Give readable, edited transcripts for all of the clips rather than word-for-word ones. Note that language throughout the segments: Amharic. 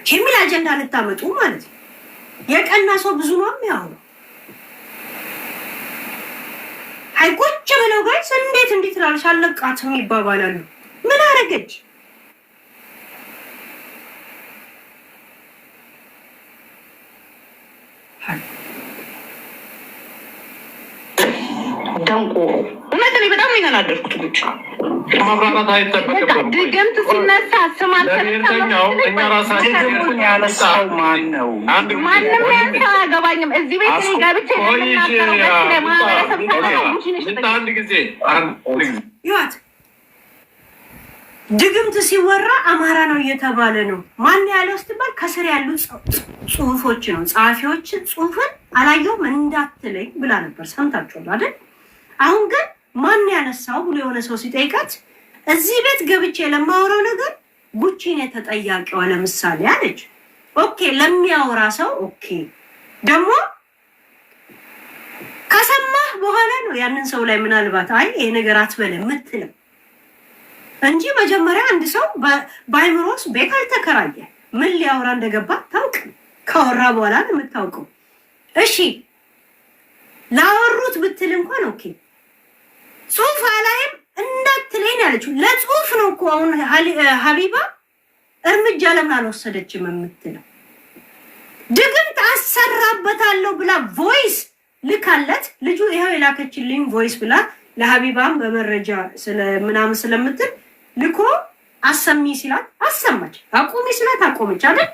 የሚል አጀንዳ ልታመጡ ማለት ነው። የቀና ሰው ብዙ ነው የሚያወራው። አይ ቁጭ ብለው ጋይስ እንዴት ትላለች አለቃትም ይባባላሉ። ምን አረገች? ደንቆ እውነት እኔ በጣም ይናናደርኩት ልጅ ማብራራት አይጠበቅብንም። ድግምት ሲነሳ ስማል ለብሔርተኛው እኛ ራሳችን ያነሳው ማን ነው? ማንም ያንሳ አያገባኝም። እዚህ ቤት እኔ ገብቼ አንድ ጊዜ ይዋት ድግምት ሲወራ አማራ ነው እየተባለ ነው። ማን ያለው ስትባል ከስር ያሉ ጽሁፎች ነው ጸሐፊዎችን ጽሁፍን አላየውም እንዳትለኝ ብላ ነበር። ሰምታችኋል አይደል? አሁን ግን ማን ያነሳው ብሎ የሆነ ሰው ሲጠይቃት እዚህ ቤት ገብቼ ለማወራው ነገር ጉቺ ነው ተጠያቂዋ ለምሳሌ አለች። ኦኬ ለሚያወራ ሰው ኦኬ ደግሞ ከሰማህ በኋላ ነው ያንን ሰው ላይ ምናልባት አይ ይሄ ነገር አትበለ ምትለው እንጂ መጀመሪያ አንድ ሰው ባይምሮስ ቤት አልተከራየ ምን ሊያወራ እንደገባ ታውቅ ካወራ በኋላ ነው የምታውቀው። እሺ ላወሩት ብትል እንኳን ኦኬ ጽሁፍ አላይም እንዳትለኝ ያለችው ለጽሁፍ ነው እኮ። አሁን ሀቢባ እርምጃ ለምን አልወሰደችም የምትለው? ድግምት አሰራበታለሁ ብላ ቮይስ ልካለት ልጁ ይሄው የላከችልኝ ቮይስ ብላ ለሀቢባም በመረጃ ምናምን ስለምትል ልኮ አሰሚ ሲላት አሰማች፣ አቁሚ ሲላት አቆመች አይደል?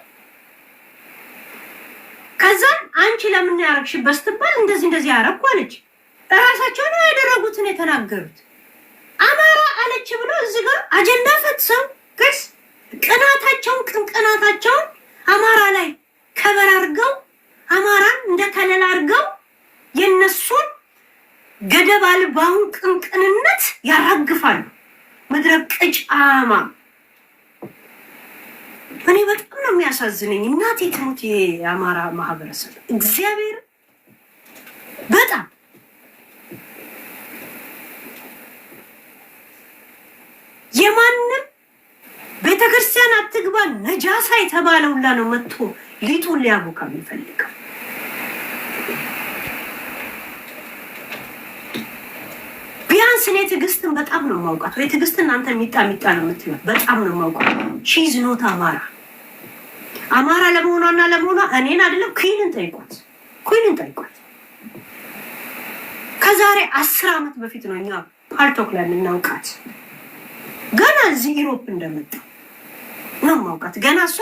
ከዛ አንቺ ለምን ያረግሽበት ስትባል እንደዚህ ያረግኩ አለች። እራሳቸው ነው ያደረጉትን የተናገሩት። አማራ አለች ብሎ እዚህ ጋር አጀንዳ ፈትሰው ግስ ቅናታቸውን አማራ ላይ ከበር አድርገው አማራን እንደ ከለላ አድርገው የነሱን ገደብ አልባውን ቅንቅንነት ያራግፋሉ። ምድረ ቅጫማ እኔ በጣም ነው የሚያሳዝነኝ። እናቴ ትሙት የአማራ ማህበረሰብ እግዚአብሔር በጣም የማንም ቤተክርስቲያን አትግባ ነጃሳ የተባለውላ ነው መጥቶ ሊጡን ሊያቦካ የሚፈልገው። ቢያንስ እኔ ትዕግስትን በጣም ነው የማውቃት። ወይ ትዕግስትን እናንተ ሚጣ ነው የምትለው በጣም ነው የማውቃት። ሺዝ ኖት አማራ ለመሆኗና ለመሆኗ እኔን አይደለም ኩዊንን ጠይቋት። ከዛሬ 10 ዓመት በፊት ነው እኛ ፓርቶክ ላይ የምናውቃት። ገና እዚህ ኢሮፕ እንደመጣ ነው የማውቃት። ገና እሷ